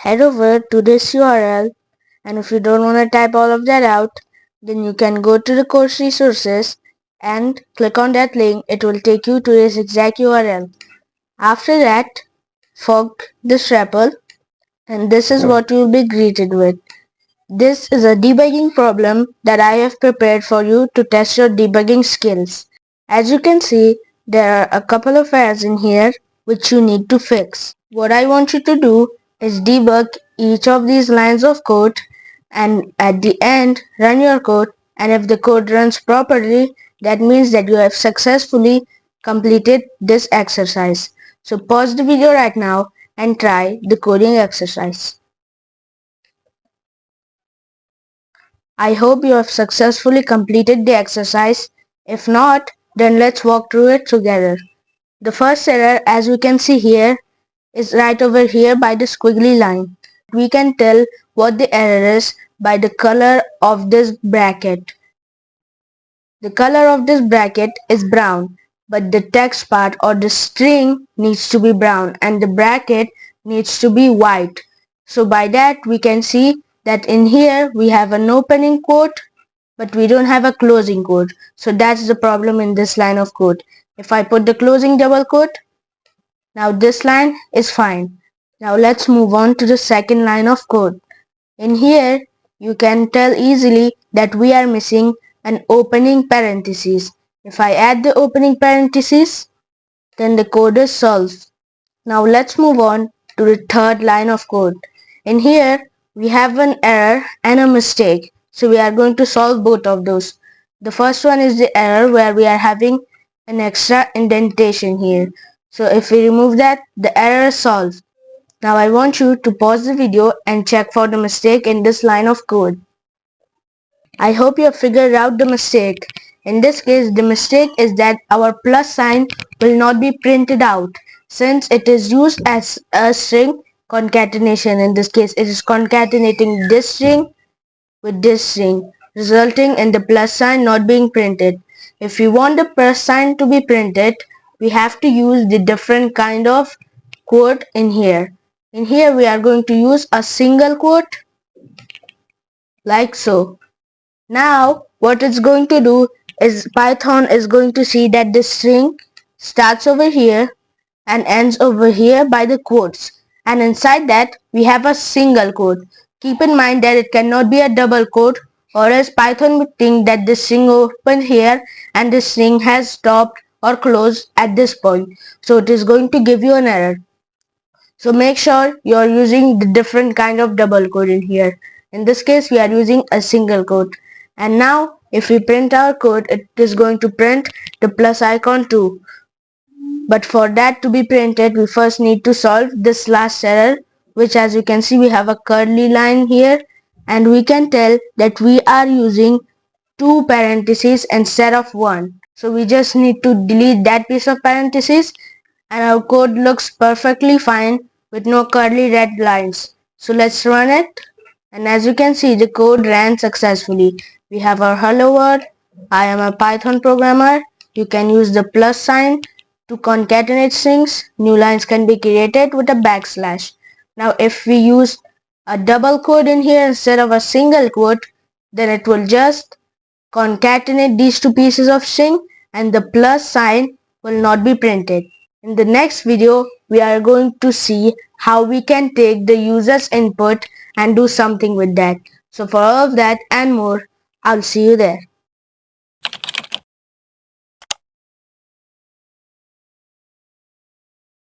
Head over to this URL, and if you don't want to type all of that out, then you can go to the course resources and click on that link. It will take you to this exact URL. After that, fork this REPL, and this is what you will be greeted with. This is a debugging problem that I have prepared for you to test your debugging skills. As you can see, there are a couple of errors in here which you need to fix. What I want you to do is debug each of these lines of code, and at the end run your code, and if the code runs properly, that means that you have successfully completed this exercise. So pause the video right now and try the coding exercise. I hope you have successfully completed the exercise. If not, then let's walk through it together. The first error, as we can see here, is right over here by the squiggly line. We can tell what the error is by the color of this bracket. The color of this bracket is brown, but the text part or the string needs to be brown and the bracket needs to be white. So by that we can see that in here we have an opening quote, but we don't have a closing quote. So that's the problem in this line of code. If I put the closing double quote, now this line is fine. Now let's move on to the second line of code. In here, you can tell easily that we are missing an opening parenthesis. If I add the opening parenthesis, then the code is solved. Now let's move on to the third line of code. In here, we have an error and a mistake. So we are going to solve both of those. The first one is the error where we are having an extra indentation here. So if we remove that, the error is solved. Now I want you to pause the video and check for the mistake in this line of code. I hope you have figured out the mistake. In this case, the mistake is that our plus sign will not be printed out since it is used as a string concatenation. In this case, it is concatenating this string with this string, resulting in the plus sign not being printed. If we want the plus sign to be printed, we have to use the different kind of quote in here. In here we are going to use a single quote like so. Now what it's going to do is Python is going to see that the string starts over here and ends over here by the quotes, and inside that we have a single quote. Keep in mind that it cannot be a double quote, or else Python would think that this string opened here and this string has stopped or closed at this point. So it is going to give you an error. So make sure you are using the different kind of double quote in here. In this case we are using a single quote. And now if we print our code, it is going to print the plus icon too. But for that to be printed, we first need to solve this last error, which as you can see we have a curly line here, and we can tell that we are using two parentheses instead of one. So we just need to delete that piece of parentheses and our code looks perfectly fine with no curly red lines. So let's run it, and as you can see the code ran successfully. We have our hello world. I am a Python programmer. You can use the plus sign to concatenate strings. New lines can be created with a backslash. Now if we use a double quote in here instead of a single quote, then it will just concatenate these two pieces of string and the plus sign will not be printed. In the next video, we are going to see how we can take the user's input and do something with that. So for all of that and more, I'll see you there.